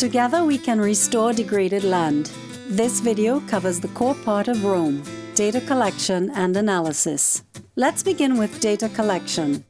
Together we can restore degraded land. This video covers the core part of Rome: data collection and analysis. Let's begin with data collection.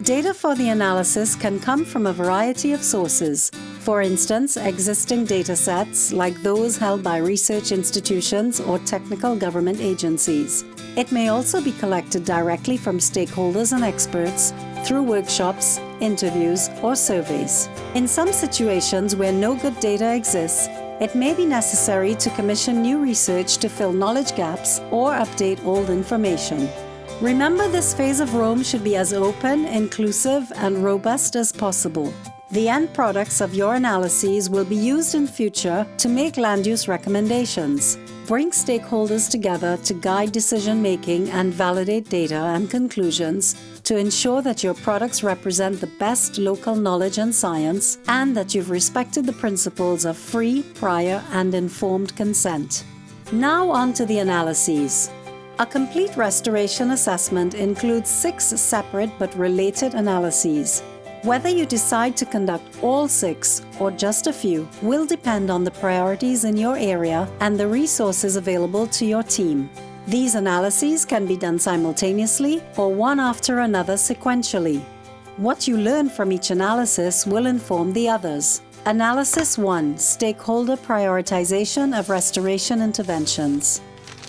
Data for the analysis can come from a variety of sources. For instance, existing data sets like those held by research institutions or technical government agencies. It may also be collected directly from stakeholders and experts through workshops, interviews, or surveys. In some situations where no good data exists, it may be necessary to commission new research to fill knowledge gaps or update old information. Remember, this phase of Rome should be as open, inclusive, and robust as possible. The end products of your analyses will be used in future to make land use recommendations. Bring stakeholders together to guide decision-making and validate data and conclusions to ensure that your products represent the best local knowledge and science, and that you've respected the principles of free, prior, and informed consent. Now on to the analyses. A complete restoration assessment includes 6 separate but related analyses. Whether you decide to conduct all 6 or just a few will depend on the priorities in your area and the resources available to your team. These analyses can be done simultaneously or one after another sequentially. What you learn from each analysis will inform the others. Analysis 1: Stakeholder prioritization of restoration interventions.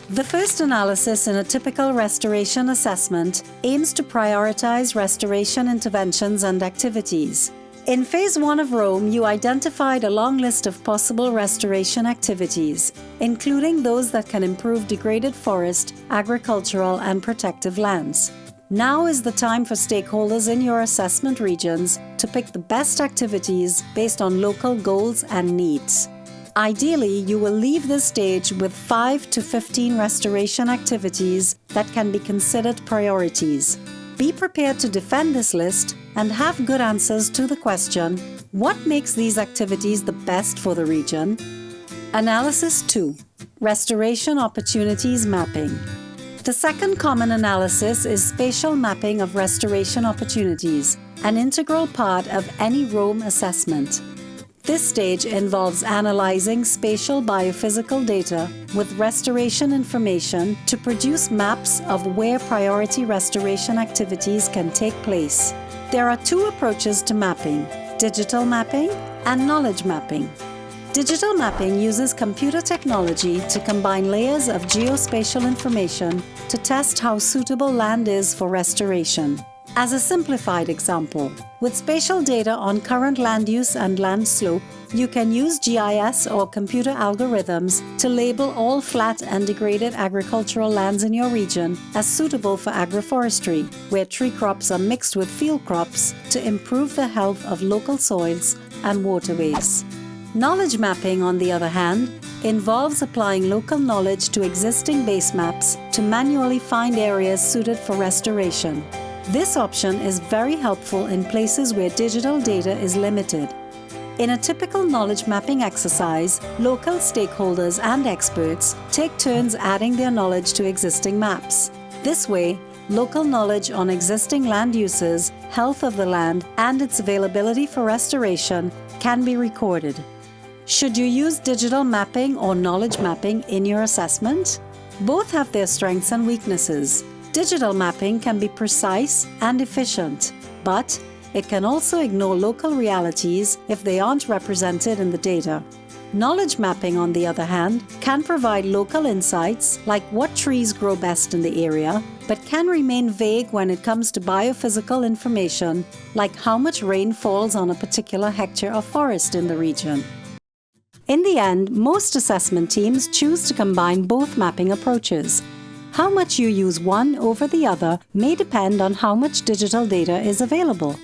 The first analysis in a typical restoration assessment aims to prioritize restoration interventions and activities. In Phase 1 of Rome, you identified a long list of possible restoration activities, including those that can improve degraded forest, agricultural, and protective lands. Now is the time for stakeholders in your assessment regions to pick the best activities based on local goals and needs. Ideally, you will leave this stage with 5 to 15 restoration activities that can be considered priorities. Be prepared to defend this list and have good answers to the question, what makes these activities the best for the region? Analysis 2: Restoration opportunities mapping. The second common analysis is spatial mapping of restoration opportunities, an integral part of any Rome assessment. This stage involves analyzing spatial biophysical data with restoration information to produce maps of where priority restoration activities can take place. There are 2 approaches to mapping: digital mapping and knowledge mapping. Digital mapping uses computer technology to combine layers of geospatial information to test how suitable land is for restoration. As a simplified example, with spatial data on current land use and land slope, you can use GIS or computer algorithms to label all flat and degraded agricultural lands in your region as suitable for agroforestry, where tree crops are mixed with field crops to improve the health of local soils and waterways. Knowledge mapping, on the other hand, involves applying local knowledge to existing base maps to manually find areas suited for restoration. This option is very helpful in places where digital data is limited. In a typical knowledge mapping exercise, local stakeholders and experts take turns adding their knowledge to existing maps. This way, local knowledge on existing land uses, health of the land, and its availability for restoration can be recorded. Should you use digital mapping or knowledge mapping in your assessment? Both have their strengths and weaknesses. Digital mapping can be precise and efficient, but it can also ignore local realities if they aren't represented in the data. Knowledge mapping, on the other hand, can provide local insights like what trees grow best in the area, but can remain vague when it comes to biophysical information like how much rain falls on a particular hectare of forest in the region. In the end, most assessment teams choose to combine both mapping approaches. How much you use one over the other may depend on how much digital data is available.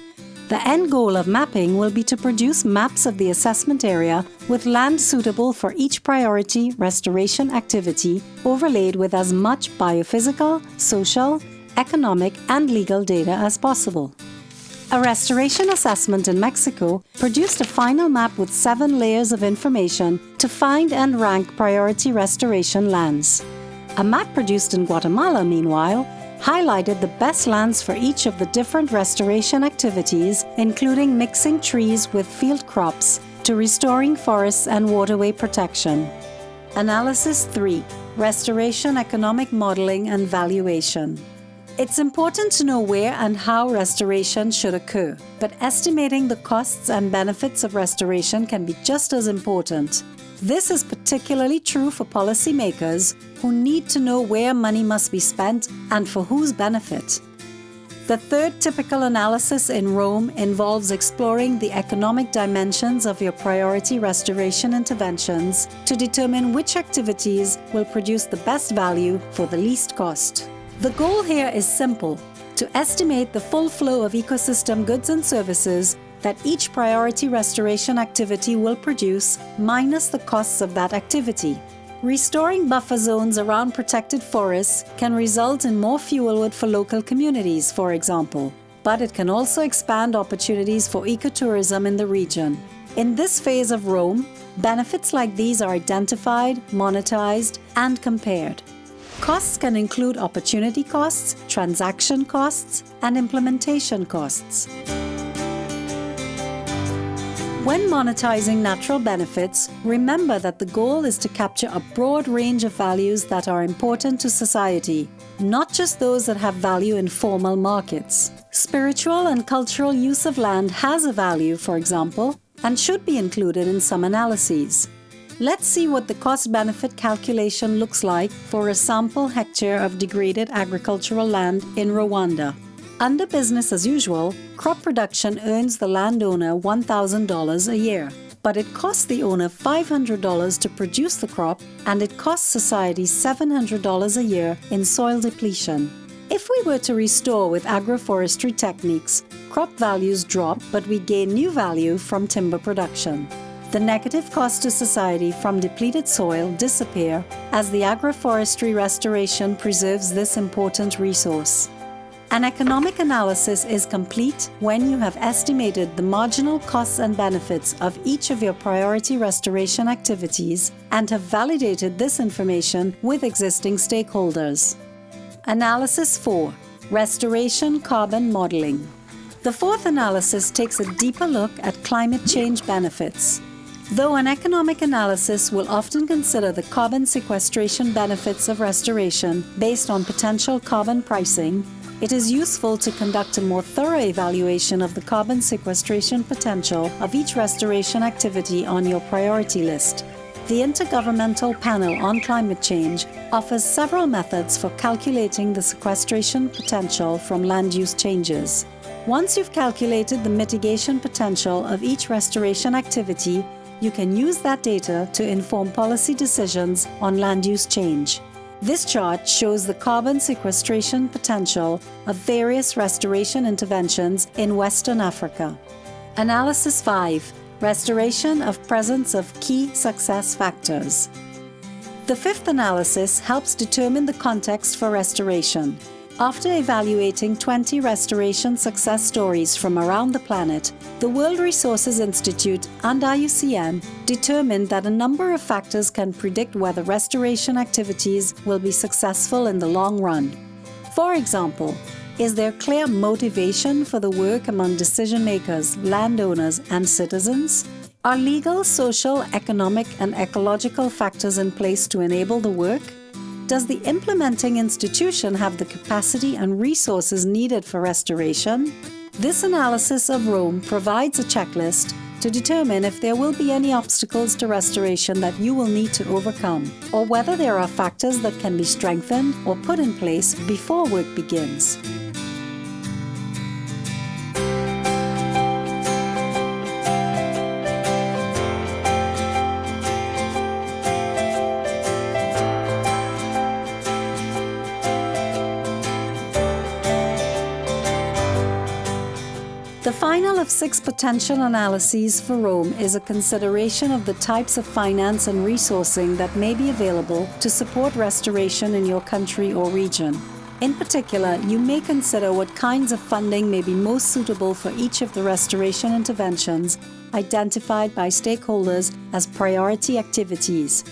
The end goal of mapping will be to produce maps of the assessment area with land suitable for each priority restoration activity, overlaid with as much biophysical, social, economic, and legal data as possible. A restoration assessment in Mexico produced a final map with 7 layers of information to find and rank priority restoration lands. A map produced in Guatemala, meanwhile, highlighted the best lands for each of the different restoration activities, including mixing trees with field crops to restoring forests and waterway protection. Analysis 3. Restoration Economic Modeling and Valuation. It's important to know where and how restoration should occur, but estimating the costs and benefits of restoration can be just as important. This is particularly true for policymakers who need to know where money must be spent and for whose benefit. The third typical analysis in Rome involves exploring the economic dimensions of your priority restoration interventions to determine which activities will produce the best value for the least cost. The goal here is simple: to estimate the full flow of ecosystem goods and services that each priority restoration activity will produce, minus the costs of that activity. Restoring buffer zones around protected forests can result in more fuelwood for local communities, for example, but it can also expand opportunities for ecotourism in the region. In this phase of Rome, benefits like these are identified, monetized, and compared. Costs can include opportunity costs, transaction costs, and implementation costs. When monetizing natural benefits, remember that the goal is to capture a broad range of values that are important to society, not just those that have value in formal markets. Spiritual and cultural use of land has a value, for example, and should be included in some analyses. Let's see what the cost-benefit calculation looks like for a sample hectare of degraded agricultural land in Rwanda. Under business as usual, crop production earns the landowner $1,000 a year, but it costs the owner $500 to produce the crop, and it costs society $700 a year in soil depletion. If we were to restore with agroforestry techniques, crop values drop, but we gain new value from timber production. The negative cost to society from depleted soil disappear as the agroforestry restoration preserves this important resource. An economic analysis is complete when you have estimated the marginal costs and benefits of each of your priority restoration activities and have validated this information with existing stakeholders. Analysis 4. Restoration Carbon Modeling. The fourth analysis takes a deeper look at climate change benefits. Though an economic analysis will often consider the carbon sequestration benefits of restoration based on potential carbon pricing, it is useful to conduct a more thorough evaluation of the carbon sequestration potential of each restoration activity on your priority list. The Intergovernmental Panel on Climate Change offers several methods for calculating the sequestration potential from land use changes. Once you've calculated the mitigation potential of each restoration activity, you can use that data to inform policy decisions on land use change. This chart shows the carbon sequestration potential of various restoration interventions in Western Africa. Analysis 5. Restoration of presence of key success factors. The fifth analysis helps determine the context for restoration. After evaluating 20 restoration success stories from around the planet, the World Resources Institute and IUCN determined that a number of factors can predict whether restoration activities will be successful in the long run. For example, is there clear motivation for the work among decision makers, landowners, and citizens? Are legal, social, economic, and ecological factors in place to enable the work? Does the implementing institution have the capacity and resources needed for restoration? This analysis of Rome provides a checklist to determine if there will be any obstacles to restoration that you will need to overcome, or whether there are factors that can be strengthened or put in place before work begins. The final of 6 potential analyses for Rome is a consideration of the types of finance and resourcing that may be available to support restoration in your country or region. In particular, you may consider what kinds of funding may be most suitable for each of the restoration interventions identified by stakeholders as priority activities.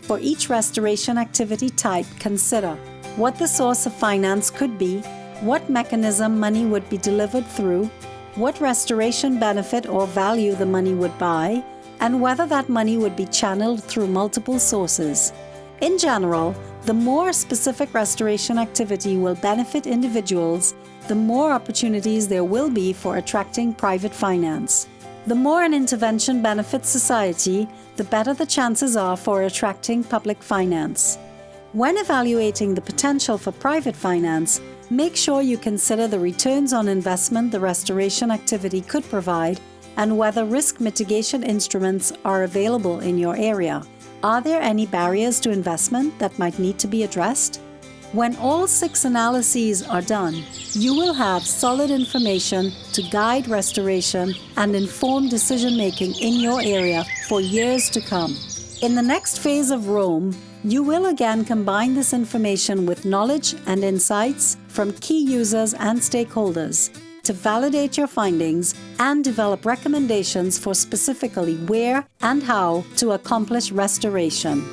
For each restoration activity type, consider what the source of finance could be, what mechanism money would be delivered through, what restoration benefit or value the money would buy, and whether that money would be channeled through multiple sources. In general, the more specific restoration activity will benefit individuals, the more opportunities there will be for attracting private finance. The more an intervention benefits society, the better the chances are for attracting public finance. When evaluating the potential for private finance, make sure you consider the returns on investment the restoration activity could provide and whether risk mitigation instruments are available in your area. Are there any barriers to investment that might need to be addressed? When all 6 analyses are done, you will have solid information to guide restoration and inform decision-making in your area for years to come. In the next phase of Rome, you will again combine this information with knowledge and insights from key users and stakeholders to validate your findings and develop recommendations for specifically where and how to accomplish restoration.